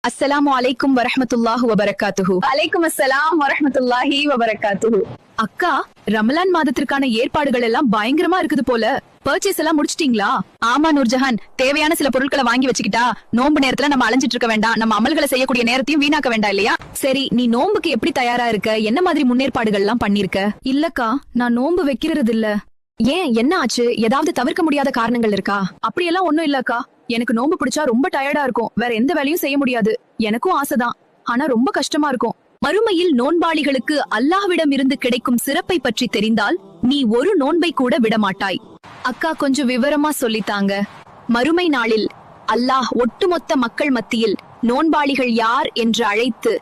அஸ்ஸலாமு அலைக்கும் வரஹ்மத்துல்லாஹி வபரகாத்துஹு. அலைக்கும் அஸ்ஸலாம் வரஹ்மத்துல்லாஹி வபரகாத்துஹு. அக்கா, ரமலான் மாதத்திற்கான ஏற்பாடுகள் எல்லாம் பயங்கரமா இருக்குது போல. பர்ச்சேஸ் எல்லாம் முடிச்சிட்டீங்களா? ஆமா நூர்ஜஹான், தேவையான சில பொருட்களை வாங்கி வச்சுக்கிட்டா நோன்பு நேரத்துல நம்ம அலைஞ்சிட்டு இருக்க வேண்டாம், நம்ம அமல்களை செய்யக்கூடிய நேரத்தையும் வீணாக்க வேண்டாம் இல்லையா? சரி, நீ நோன்புக்கு எப்படி தயாரா இருக்க? என்ன மாதிரி முன்னேற்பாடுகள் எல்லாம் பண்ணிருக்க? இல்லக்கா, நான் நோன்பு வைக்கிறது இல்ல. ஏன், என்ன ஆச்சு? ஏதாவது தவிர்க்க முடியாத காரணங்கள் இருக்கா? அப்படியெல்லாம் ஒண்ணும் இல்லக்கா. எனக்கு நோன்பு பிடிச்சா ரொம்ப டயர்டா இருக்கும், வேற எந்த வேலையும் செய்ய முடியாது. எனக்கும் ஆசைதான், ஆனா ரொம்ப கஷ்டமா இருக்கும். மறுமையில் நோன்பாளிகளுக்கு அல்லாஹ்விடம் இருந்து கிடைக்கும் சிறப்பை பற்றி தெரிந்தால் நீ ஒரு நோன்பை கூட விடமாட்டாய். அக்கா, கொஞ்சம் விவரமா சொல்லித்தாங்க. மறுமை நாளில் அல்லாஹ் ஒட்டுமொத்த மக்கள் மத்தியில் நோன்பாளிகள் யார் என்று அழைத்து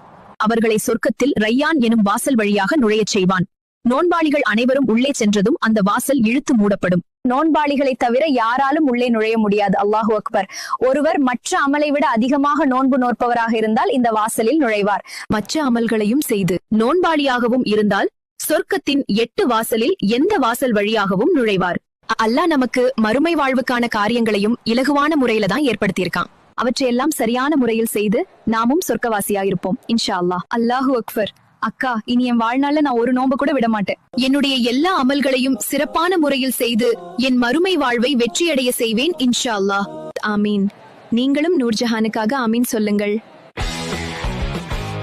அவர்களை சொர்க்கத்தில் ரையான் எனும் வாசல் வழியாக நுழையச் செய்வான். நோன்பாளிகள் அனைவரும் உள்ளே சென்றதும் அந்த வாசல் இழுத்து மூடப்படும். நோன்பாளிகளை தவிர யாராலும் உள்ளே நுழைய முடியாது. அல்லாஹு அக்பர். ஒருவர் மற்ற அமலை விட அதிகமாக நோன்பு நோற்பவராக இருந்தால் இந்த வாசலில் நுழைவார். மற்ற அமல்களையும் செய்து நோன்பாளியாகவும் இருந்தால் சொர்க்கத்தின் 8 வாசலில் எந்த வாசல் வழியாகவும் நுழைவார். அல்லாஹ் நமக்கு மறுமை வாழ்வுக்கான காரியங்களையும் இலகுவான முறையில தான் ஏற்படுத்தியிருக்கான். அவற்றையெல்லாம் சரியான முறையில் செய்து நாமும் சொர்க்கவாசியாயிருப்போம் இன்ஷா அல்லாஹ். அல்லாஹு அக்பர். அக்கா, இனி என் வாழ்நாள்ல நான் ஒரு நோன்பு கூட விட மாட்டேன். என்னுடைய எல்லா அமல்களையும் சிறப்பான முறையில் செய்து என் மறுமை வாழ்வை வெற்றியடைய செய்வேன் இன்ஷா அல்லாஹ். ஆமீன். நீங்களும் நூர்ஜஹானுக்காக ஆமீன் சொல்லுங்கள்.